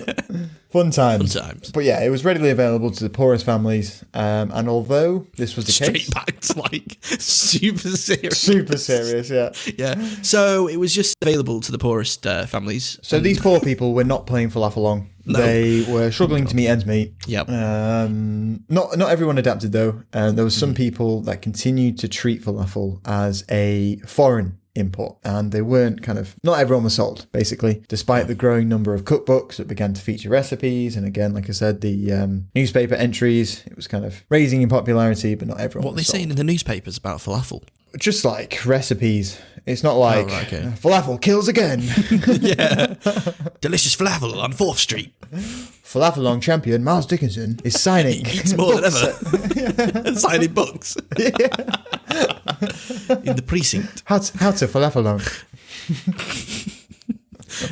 Fun times. But yeah, it was readily available to the poorest families. And although this was the case, straight back to like super serious. Super serious, yeah. Yeah. So it was just available to the poorest families. So these poor people were not playing Falafelong. No. They were struggling to meet ends meet. Yep. Not everyone adapted though. There was some people that continued to treat falafel as a foreign import, and they weren't not everyone was sold, basically, despite the growing number of cookbooks that began to feature recipes. And again, like I said, the newspaper entries, it was kind of raising in popularity, but not everyone. What are they saying in the newspapers about falafel? Just like recipes. It's not like falafel kills again. Yeah. Delicious falafel on 4th Street. Falafelong champion Miles Dickinson is signing. He eats more than ever. Signing books. Yeah. In the precinct. How to falafelong.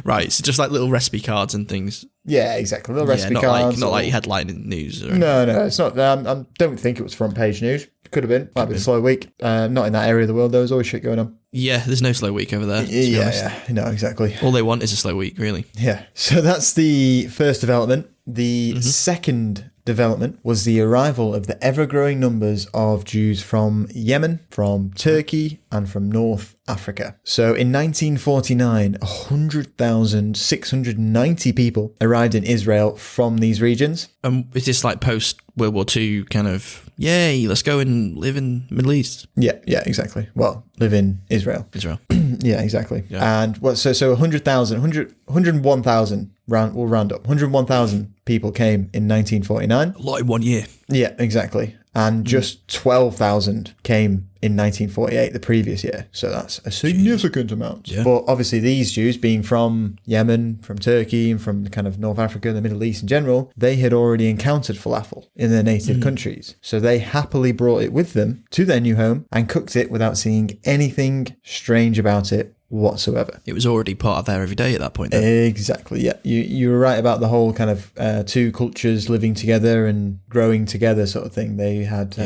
Right, so just like little recipe cards and things. Yeah, exactly. Little recipe cards. Not like headline in the news. No, it's not. I don't think it was front page news. Could have been. Might be a slow week. Not in that area of the world. There was always shit going on. Yeah, there's no slow week over there. Yeah. No, exactly. All they want is a slow week, really. Yeah. So that's the first development. The second development was the arrival of the ever-growing numbers of Jews from Yemen, from Turkey, and from North Africa. So in 1949, 100,690 people arrived in Israel from these regions. Is this like post-World War II kind of, yay, let's go and live in Middle East? Yeah, exactly. Well, live in Israel. Yeah, exactly. Yeah. And so 101,000, we'll round up, 101,000 people came in 1949. A lot in 1 year. Yeah, exactly. And just 12,000 came in 1948, the previous year. So that's a significant amount. Yeah. But obviously these Jews, being from Yemen, from Turkey, and from kind of North Africa, the Middle East in general, they had already encountered falafel in their native countries. So they happily brought it with them to their new home and cooked it without seeing anything strange about it whatsoever. It was already part of their everyday at that point, then. Exactly, yeah. You were right about the whole kind of two cultures living together and growing together sort of thing. They had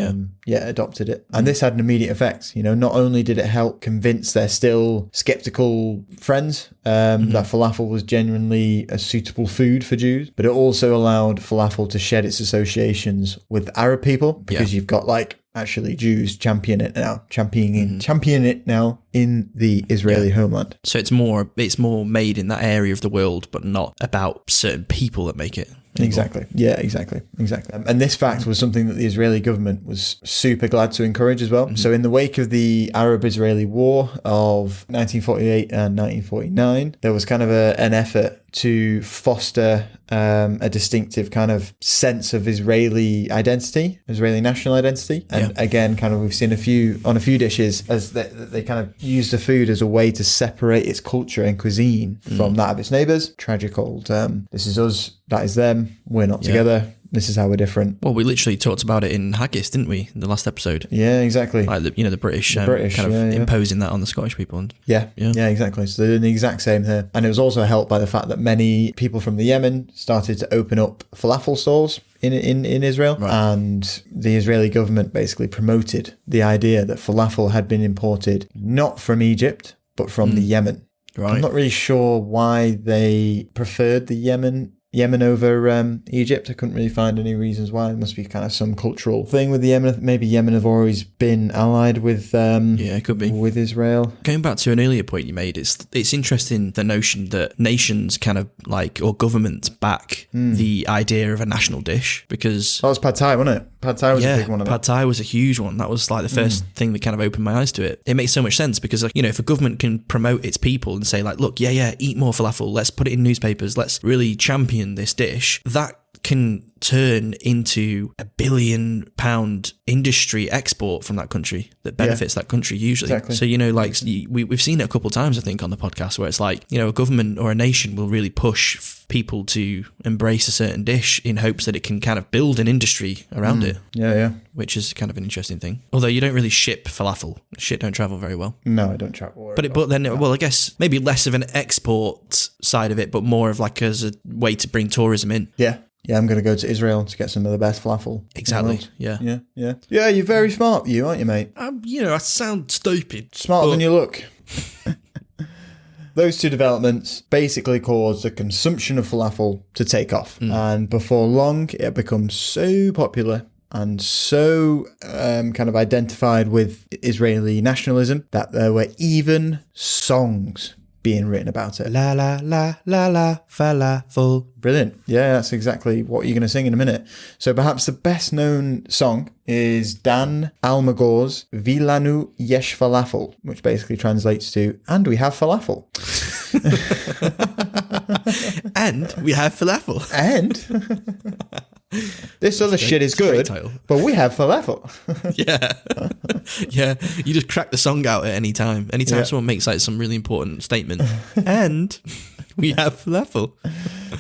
adopted it. And this had an immediate effect. Not only did it help convince their still skeptical friends that falafel was genuinely a suitable food for Jews, but it also allowed falafel to shed its associations with Arab people, because you've got actually Jews championing it now in the Israeli homeland. So it's more made in that area of the world, but not about certain people that make it anymore. Exactly. Yeah, exactly. And this fact was something that the Israeli government was super glad to encourage as well. So in the wake of the Arab-Israeli War of 1948 and 1949, there was kind of an effort to foster a distinctive kind of sense of Israeli national identity. And again, kind of we've seen on a few dishes as they kind of use the food as a way to separate its culture and cuisine from that of its neighbours. Tragic old, this is us, that is them, we're not together. This is how we're different. Well, we literally talked about it in Haggis, didn't we, in the last episode? Yeah, exactly. Like the British kind of imposing that on the Scottish people. And yeah, exactly. So they're doing the exact same here. And it was also helped by the fact that many people from the Yemen started to open up falafel stores in Israel. Right. And the Israeli government basically promoted the idea that falafel had been imported not from Egypt, but from the Yemen. Right. I'm not really sure why they preferred the Yemen Yemen over Egypt. I couldn't really find any reasons why. It must be kind of some cultural thing with the Yemen. Maybe Yemen have always been allied with it could be with Israel. Going back to an earlier point you made, it's interesting the notion that nations kind of like, or governments back the idea of a national dish, because that was pad thai, wasn't it? Pad thai was a big one of it. Pad thai was a huge one. That was like the first thing that kind of opened my eyes to it. It makes so much sense because, like, you know, if a government can promote its people and say like, look, eat more falafel, let's put it in newspapers, let's really champion this dish, that can turn into £1 billion industry export from that country that benefits that country usually. Exactly. So, you know, like we've seen it a couple of times, I think, on the podcast, where it's like, you know, a government or a nation will really push people to embrace a certain dish in hopes that it can kind of build an industry around it. Yeah. Which is kind of an interesting thing. Although you don't really ship falafel. Shit don't travel very well. No, I don't travel. Well, I guess maybe less of an export side of it, but more of like as a way to bring tourism in. Yeah, I'm going to go to Israel to get some of the best falafel. Exactly. Yeah, you're very smart, aren't you, mate? You know, I sound stupid. Smarter than you look. Those two developments basically caused the consumption of falafel to take off. And before long, it becomes so popular and so kind of identified with Israeli nationalism that there were even songs being written about it. La la la la la falafel. Brilliant. Yeah, that's exactly what you're going to sing in a minute. So perhaps the best known song is Dan Almagor's Vilanu Yesh Falafel, which basically translates to, and we have falafel. And we have falafel. And this other shit is good, but we have falafel. Yeah. You just crack the song out at any time. Anytime someone makes like some really important statement. And we have falafel.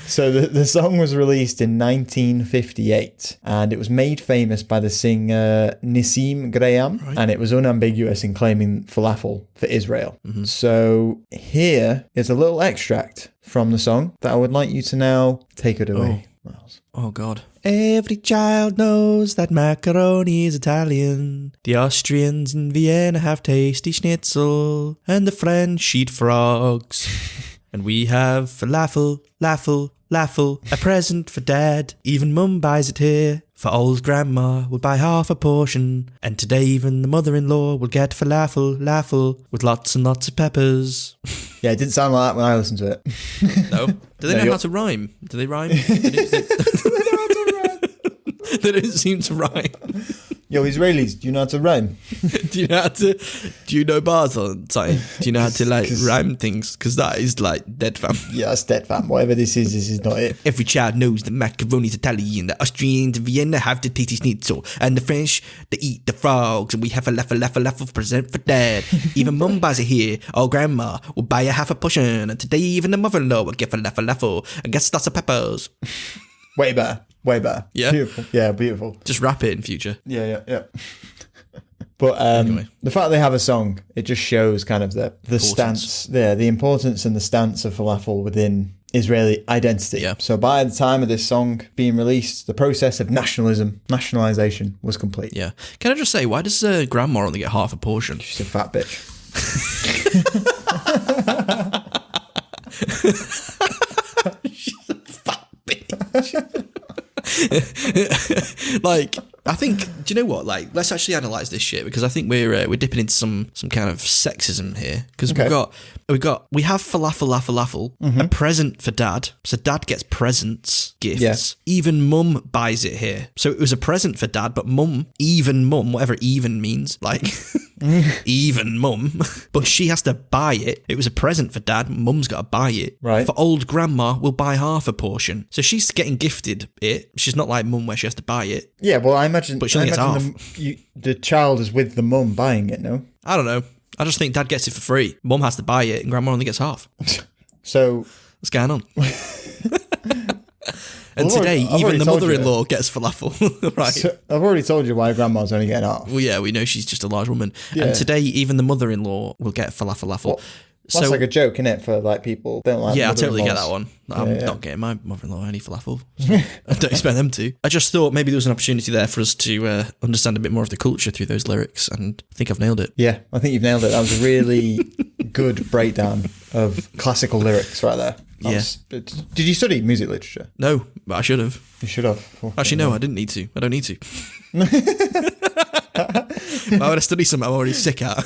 So the song was released in 1958, and it was made famous by the singer Nissim Graham, and it was unambiguous in claiming falafel for Israel. So here is a little extract from the song that I would like you to now take it away, Miles. Oh, God. Every child knows that macaroni is Italian. The Austrians in Vienna have tasty schnitzel, and the French eat frogs. And we have falafel, a present for Dad. Even Mum buys it here, for old Grandma will buy half a portion. And today even the mother-in-law will get falafel, with lots and lots of peppers. Yeah, it didn't sound like that when I listened to it. No? Do they know how to rhyme? Do they rhyme? They don't seem to rhyme. Yo, Israelis, do you know how to rhyme? Do you know bars on time? Do you know how to like rhyme things? Because that is like dead fam. Yeah, that's dead fam. Whatever this is not it. Every child knows that macaroni's Italian. The Austrians in Vienna have the tasty schnitzel, and the French, they eat the frogs. And we have falafel present for Dad. Even Mum buys it here. Or Grandma will buy a half a portion. And today even the mother-in-law will get falafel and gets lots of peppers. Way better. Yeah. Beautiful. Yeah, beautiful. Just rap it in future. Yeah. But anyway. The fact they have a song, it just shows kind of the stance there, the importance and the stance of falafel within Israeli identity. Yeah. So by the time of this song being released, the process of nationalization was complete. Yeah. Can I just say, why does Grandma only get half a portion? She's a fat bitch. She's a fat bitch. Like, I think, do you know what? Like, let's actually analyze this shit, because I think we're dipping into some kind of sexism here. Because we have falafel, a present for Dad. So Dad gets presents, gifts. Yeah. Even Mum buys it here. So it was a present for Dad, but Mum, whatever even means, like even Mum, but she has to buy it. It was a present for Dad. Mum's got to buy it. Right. For old Grandma, we'll buy half a portion. So she's getting gifted it. She's not like Mum where she has to buy it. Yeah, well, I imagine. But she only gets half. The child is with the mum buying it, no? I don't know. I just think Dad gets it for free. Mum has to buy it, and Grandma only gets half. So what's going on? And today, even the mother-in-law gets falafel. Right. So I've already told you why Grandma's only getting half. Well, yeah, we know she's just a large woman. Yeah. And today, even the mother-in-law will get falafel. Well, that's like a joke, isn't it? For like people don't like. Yeah, I totally get that one. I'm not getting my mother-in-law any falafel. So I don't expect them to. I just thought maybe there was an opportunity there for us to understand a bit more of the culture through those lyrics, and I think I've nailed it. Yeah, I think you've nailed it. That was a really good breakdown of classical lyrics right there. Did you study music literature? No, but I should have. You should have. Actually, no, I didn't need to. I don't need to. Why would I study something I'm already sick at?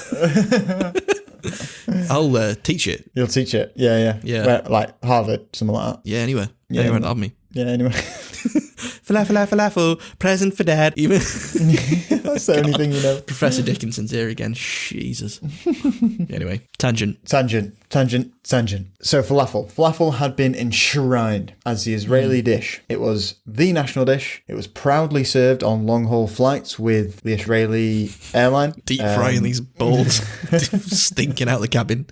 I'll teach it. You'll teach it. Yeah. Where, like Harvard, something like that. Yeah, anywhere. Anywhere that'll have me. Yeah, anyway. Falafel, present for dad. Even That's the only thing you know. Professor Dickinson's here again. Jesus. Anyway, tangent. So falafel had been enshrined as the Israeli dish. It was the national dish. It was proudly served on long-haul flights with the Israeli airline. Deep frying these balls, stinking out the cabin.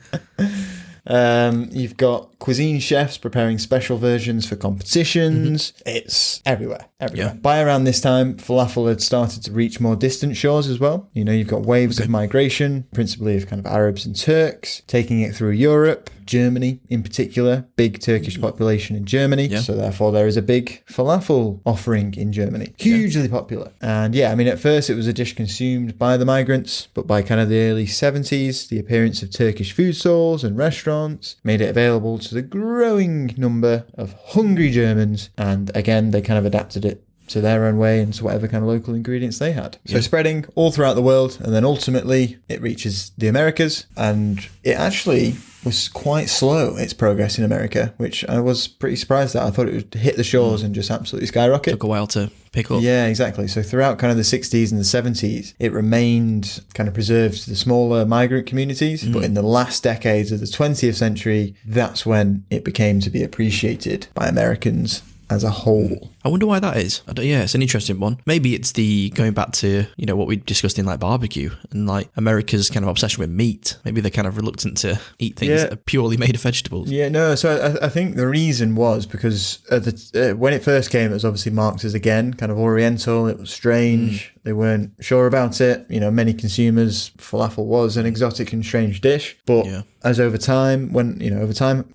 You've got cuisine chefs preparing special versions for competitions. It's everywhere. Yeah. By around this time, falafel had started to reach more distant shores as well. You know, you've got waves of migration, principally of kind of Arabs and Turks, taking it through Europe, Germany in particular, big Turkish population in Germany. Yeah. So therefore there is a big falafel offering in Germany. Hugely popular. And yeah, I mean, at first it was a dish consumed by the migrants, but by kind of the early 70s, the appearance of Turkish food stalls and restaurants made it available to the growing number of hungry Germans. And again, they kind of adapted it to their own way and to whatever kind of local ingredients they had. So spreading all throughout the world, and then ultimately it reaches the Americas, and it actually was quite slow, its progress in America, which I was pretty surprised at. I thought it would hit the shores and just absolutely skyrocket. Took a while to pick up. Yeah, exactly. So throughout kind of the 60s and the 70s, it remained kind of preserved to the smaller migrant communities. But in the last decades of the 20th century, that's when it became to be appreciated by Americans as a whole. I wonder why that is. It's an interesting one. Maybe it's the going back to, you know, what we discussed in like barbecue and like America's kind of obsession with meat. Maybe they're kind of reluctant to eat things that are purely made of vegetables. Yeah, no. So I think the reason was because when it first came, it was obviously marked as, again, kind of Oriental. It was strange. They weren't sure about it. You know, many consumers, falafel was an exotic and strange dish. But as over time,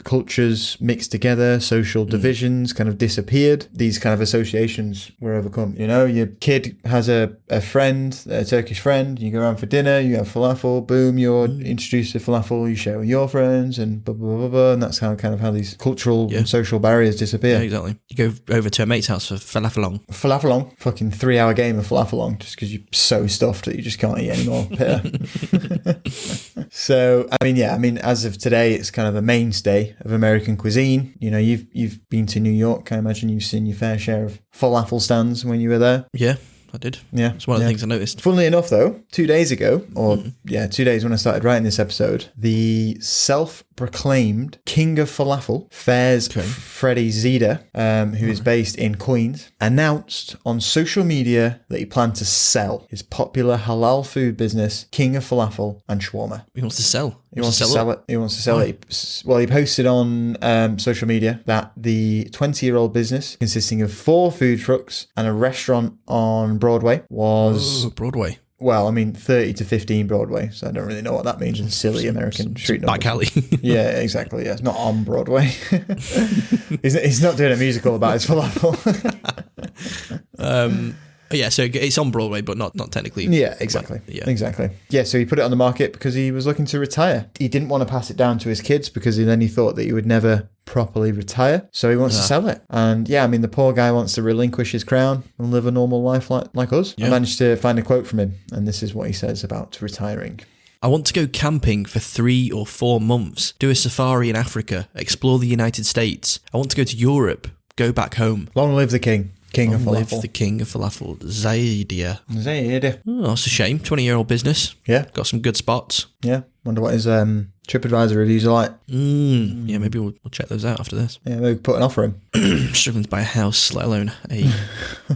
cultures mixed together, social divisions kind of disappeared. These kind of associations were overcome. You know, your kid has a friend, a Turkish friend, you go around for dinner, you have falafel, boom, you're introduced to falafel, you share with your friends, and blah, blah, blah, blah, and that's kind of how these cultural and social barriers disappear. Yeah, exactly. You go over to a mate's house for falafelong. Fucking 3-hour game of falafelong, just because you're so stuffed that you just can't eat anymore. So, I mean, as of today, it's kind of a mainstay of American cuisine. You know, you've been to New York. I imagine you've seen your fair share of falafel stands when you were there. Yeah, I did. Yeah. It's one of the things I noticed. Funnily enough, though, 2 days ago, 2 days when I started writing this episode, the self-proclaimed king of falafel, Fairs Freddie Zeder, who is based in Queens, announced on social media that he planned to sell his popular halal food business, King of Falafel and Shawarma. He wants to sell. He wants to sell it. He wants to sell it. Well, he posted on social media that the 20-year-old business, consisting of 4 food trucks and a restaurant on Broadway, was... Broadway. Well, I mean, 30 to 15 Broadway, so I don't really know what that means in silly American street numbers. Back alley. Yeah, exactly. Yeah, it's not on Broadway. He's not doing a musical about his falafel. Yeah, so it's on Broadway, but not technically. Yeah, exactly. Exactly. Yeah, so he put it on the market because he was looking to retire. He didn't want to pass it down to his kids because then he thought that he would never properly retire. So he wants to sell it. And yeah, I mean, the poor guy wants to relinquish his crown and live a normal life like us. Yeah. I managed to find a quote from him, and this is what he says about retiring. I want to go camping for 3 or 4 months, do a safari in Africa, explore the United States. I want to go to Europe, go back home. Long live the king. King of falafel. Live the king of falafel, Zaidia. Zaidia. Oh, that's a shame. 20-year-old business. Yeah. Got some good spots. Yeah. Wonder what his TripAdvisor reviews are like. Yeah, maybe we'll check those out after this. Yeah, maybe put an offer in. Struggling to buy a house, let alone a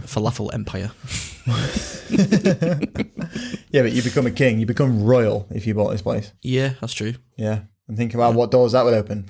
falafel empire. Yeah, but you become a king. You become royal if you bought this place. Yeah, that's true. Yeah. And think about what doors that would open.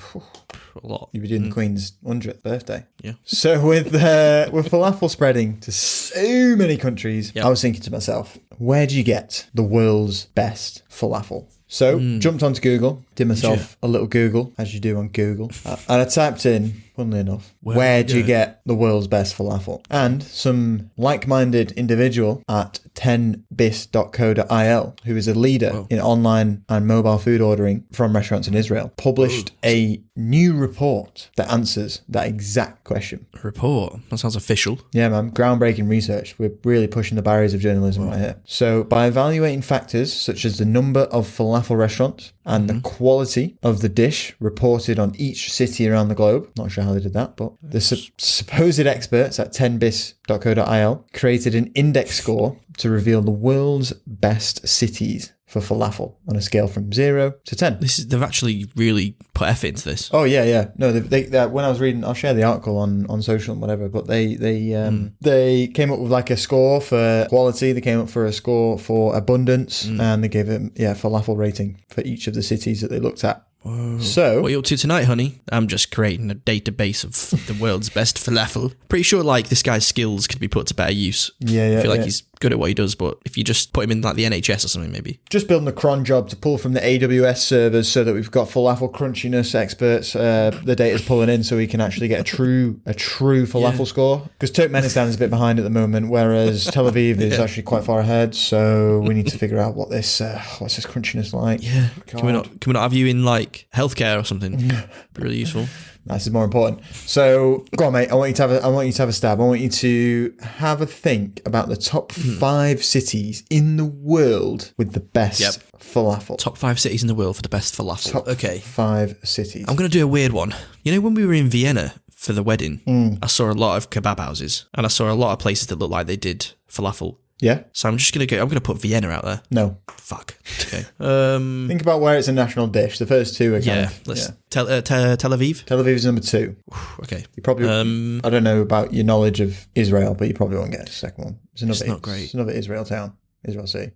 A lot. You'd be doing the Queen's 100th birthday. Yeah. So with falafel spreading to so many countries, I was thinking to myself, where do you get the world's best falafel? So jumped onto Google, did myself a little Google, as you do on Google, and I typed in, funnily enough, where do you get the world's best falafel? And some like-minded individual at 10bis.co.il, who is a leader in online and mobile food ordering from restaurants in Israel, published a new report that answers that exact question. A report? That sounds official. Yeah, man. Groundbreaking research. We're really pushing the barriers of journalism right here. So by evaluating factors such as the number of falafel restaurants and the quality of the dish reported on each city around the globe, not sure how they did that, but the supposed experts at 10bis.co.il created an index score to reveal the world's best cities for falafel on a scale from 0 to 10. They've actually really put effort into this. Oh yeah. No, they when I was reading, I'll share the article on social and whatever. But they came up with like a score for quality. They came up for a score for abundance, and they gave it falafel rating for each of the cities that they looked at. Whoa. So, what are you up to tonight, honey? I'm just creating a database of the world's best falafel. Pretty sure like this guy's skills could be put to better use. Yeah. I feel like he's good at what he does, but if you just put him in like the NHS or something, maybe. Just building a cron job to pull from the AWS servers so that we've got falafel crunchiness experts. The data's pulling in so we can actually get a true falafel score. Because Turkmenistan is a bit behind at the moment, whereas Tel Aviv is actually quite far ahead. So we need to figure out what's this crunchiness like. Yeah. Can we not have you in like healthcare or something? Be really useful. This is more important. So go on, mate. I want you to have a stab. I want you to have a think about the top 5 cities in the world with the best falafel. Top 5 cities in the world for the best falafel. Top 5 cities. I'm going to do a weird one. You know, when we were in Vienna for the wedding, I saw a lot of kebab houses and I saw a lot of places that looked like they did falafel. Yeah. So I'm just going to I'm going to put Vienna out there. No. Fuck. Okay. Think about where it's a national dish. The first two are Tel Aviv. Tel Aviv is number 2. Okay. You probably, I don't know about your knowledge of Israel, but you probably won't get the second one. It's not great. It's another Israel town. Israel City.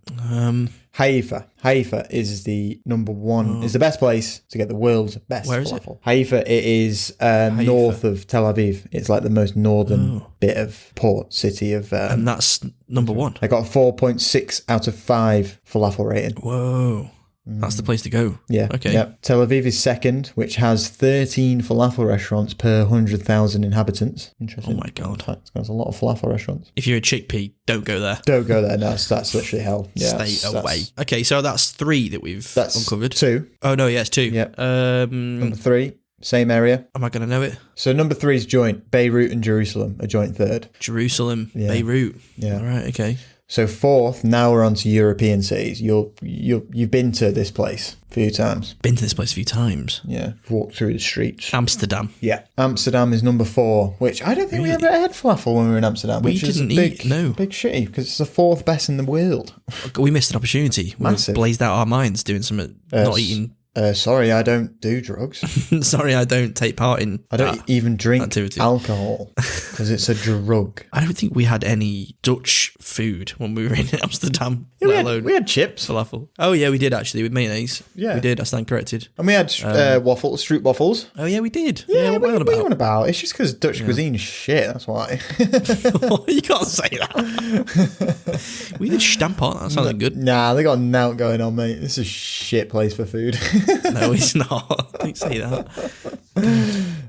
Haifa is the number 1. Is the best place to get the world's best Where is falafel. Haifa, it is north of Tel Aviv. It's like the most northern bit of port city of. And that's number 1. I got a 4.6 out of 5 falafel rating. Whoa. That's the place to go. Yeah. Okay. Yeah. Tel Aviv is second, which has 13 falafel restaurants per 100,000 inhabitants. Interesting. Oh my God. There's a lot of falafel restaurants. If you're a chickpea, don't go there. Don't go there. No, that's literally hell. Yeah, Stay away. Okay, so that's 3 that we've uncovered. 2. Oh no, yeah, it's 2. Yeah. Number 3, same area. Am I going to know it? So number 3 is joint. Beirut and Jerusalem are joint third. Jerusalem, Beirut. Yeah. All right. Okay. So 4th, now we're on to European cities. You've been to this place a few times. Been to this place a few times. Yeah. Walked through the streets. Amsterdam. Yeah. Amsterdam is number 4, which I don't think we ever had falafel when we were in Amsterdam. We which didn't is eat, no. Big shitty, because it's the 4th best in the world. We missed an opportunity. Massive. We blazed out our minds doing something, not eating. Sorry, I don't do drugs. Sorry, I don't take part in. I don't even drink activity. alcohol because it's a drug. I don't think we had any Dutch food when we were in Amsterdam. Yeah, we had chips. Falafel. Oh yeah, we did actually with mayonnaise. Yeah, we did. I stand corrected. And we had waffles, stroop waffles. Oh yeah, we did. Yeah, what are you on about? It's just because Dutch cuisine is shit. That's why. You can't say that. We did Stampot. That sounded good. Nah, they got a knout going on, mate. This is a shit place for food. No, it's not. Don't say that.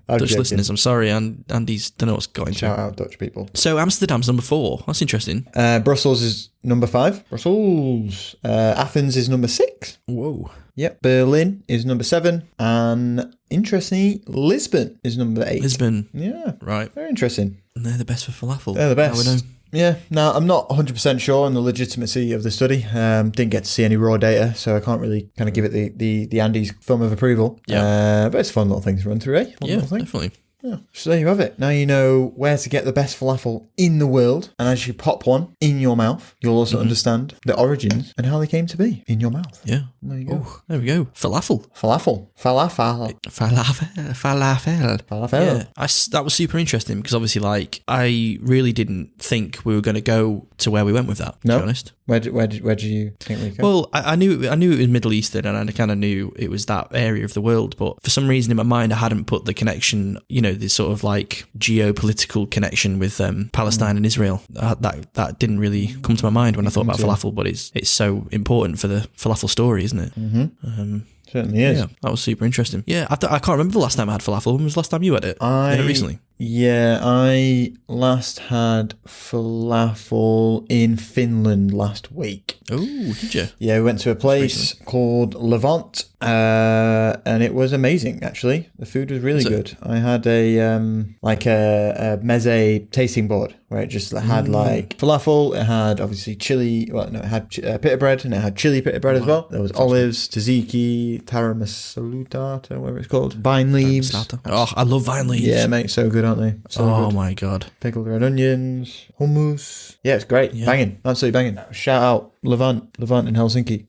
Dutch listeners, I'm sorry, and Andy's don't know what's got into. Shout out Dutch people. So Amsterdam's number 4. That's interesting. Brussels is number 5. Brussels. Athens is number 6. Whoa. Yep. Berlin is number 7. And interestingly, Lisbon is number 8. Lisbon. Yeah. Right. Very interesting. And they're the best for falafel. They're the best. Now we know. Yeah, now I'm not 100% sure on the legitimacy of the study. Didn't get to see any raw data, so I can't really kind of give it the Andy's thumb of approval. Yeah. But it's a fun little thing to run through, eh? Yeah, definitely. Yeah. So there you have it. Now you know where to get the best falafel in the world, and as you pop one in your mouth, you'll also understand the origins and how they came to be in your mouth. Yeah. There you go. Oh, there we go. Falafel. Falafel. Yeah. That was super interesting because obviously, like, I really didn't think we were going to go to where we went with that, to be honest. Where did you think we go? Well, I knew it was Middle Eastern, and I kind of knew it was that area of the world. But for some reason in my mind, I hadn't put the connection, this sort of like geopolitical connection with Palestine and Israel. That didn't really come to my mind when I thought about falafel. But it's so important for the falafel story, isn't it? Mm-hmm. Certainly is. Yeah, that was super interesting. Yeah, I can't remember the last time I had falafel. When was the last time you had it? Recently. Yeah, I last had falafel in Finland last week. Oh, did you? Yeah, we went to a place called Levant, and it was amazing, actually. The food was really good. I had a meze tasting board where it just had like falafel, it had obviously chili, it had pita bread, and it had chili pita bread as well. There was olives, tzatziki, taramasalutata, whatever it's called, vine leaves. Oh, I love vine leaves. Yeah, mate, so good, aren't they? So good. My God. Pickled red onions, hummus. Yeah, it's great. Yeah. Banging. Absolutely banging. Shout out Levant in Helsinki.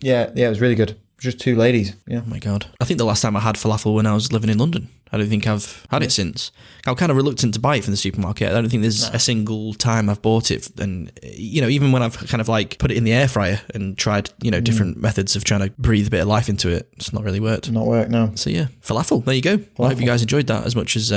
Yeah, it was really good. Just two ladies. Yeah. Oh my God. I think the last time I had falafel when I was living in London. I don't think I've had it since. I'm kind of reluctant to buy it from the supermarket. I don't think there's a single time I've bought it. And, even when I've kind of like put it in the air fryer and tried, different methods of trying to breathe a bit of life into it, it's not really worked. Not worked, no. So yeah, falafel. There you go. Well, I hope you guys enjoyed that as much as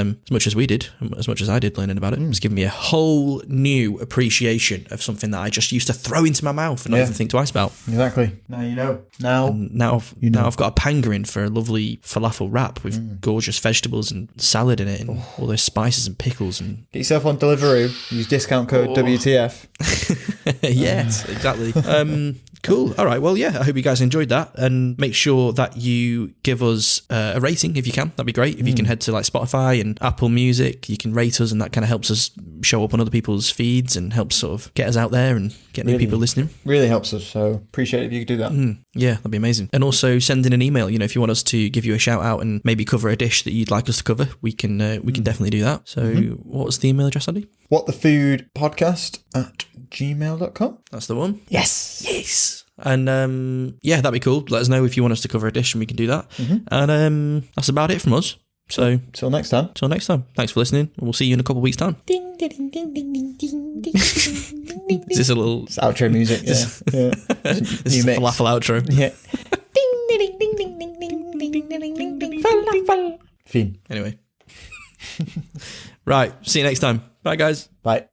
we did, as much as I did learning about it. It's given me a whole new appreciation of something that I just used to throw into my mouth and not even think twice about. Exactly. Now you know. Now I've got a pankering for a lovely falafel wrap with gorgeous vegetables and salad in it and all those spices and pickles. And get yourself on Deliveroo. Use discount code WTF. Yes, exactly. Cool. All right. Well, yeah, I hope you guys enjoyed that, and make sure that you give us a rating if you can. That'd be great. If you can head to like Spotify and Apple Music, you can rate us, and that kind of helps us show up on other people's feeds and helps sort of get us out there and get new people listening. Really helps us. So appreciate it if you could do that. Yeah, that'd be amazing. And also send in an email. If you want us to give you a shout out and maybe cover a dish that you'd like us to cover, we can definitely do that. So what was the email address, Andy? whatthefoodpodcast@gmail.com. That's the one. Yes. And that'd be cool. Let us know if you want us to cover a dish and we can do that. And that's about it from us. So till next time. Thanks for listening, and we'll see you in a couple of weeks' time. Ding, ding, ding, ding, ding, ding, ding. Is this a little outro music? Yeah. This is a falafel outro. Yeah. Ding, ding, ding, ding, ding, ding, ding, ding, ding, ding, falafel. Fin. Anyway. Right. See you next time. Bye, guys. Bye.